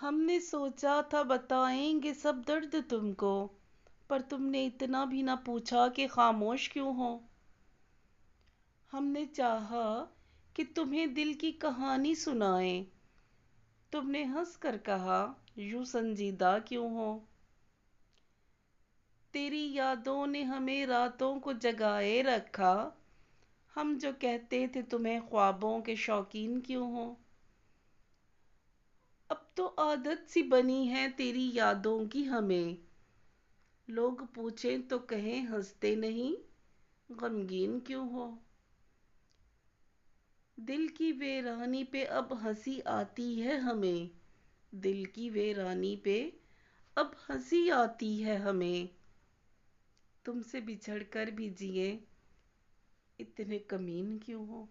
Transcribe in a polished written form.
ہم نے سوچا تھا بتائیں گے سب درد تم کو، پر تم نے اتنا بھی نہ پوچھا کہ خاموش کیوں ہو۔ ہم نے چاہا کہ تمہیں دل کی کہانی سنائیں، تم نے ہنس کر کہا یوں سنجیدہ کیوں ہو۔ تیری یادوں نے ہمیں راتوں کو جگائے رکھا، ہم جو کہتے تھے تمہیں خوابوں کے شوقین کیوں ہو۔ اب تو عادت سی بنی ہے تیری یادوں کی ہمیں، لوگ پوچھیں تو کہیں ہنستے نہیں غمگین کیوں ہو۔ دل کی ویرانی پہ اب ہنسی آتی ہے ہمیں، دل کی ویرانی پہ اب ہنسی آتی ہے ہمیں۔ تم سے بچھڑ کر بھی جئیں اتنے کمین کیوں ہو۔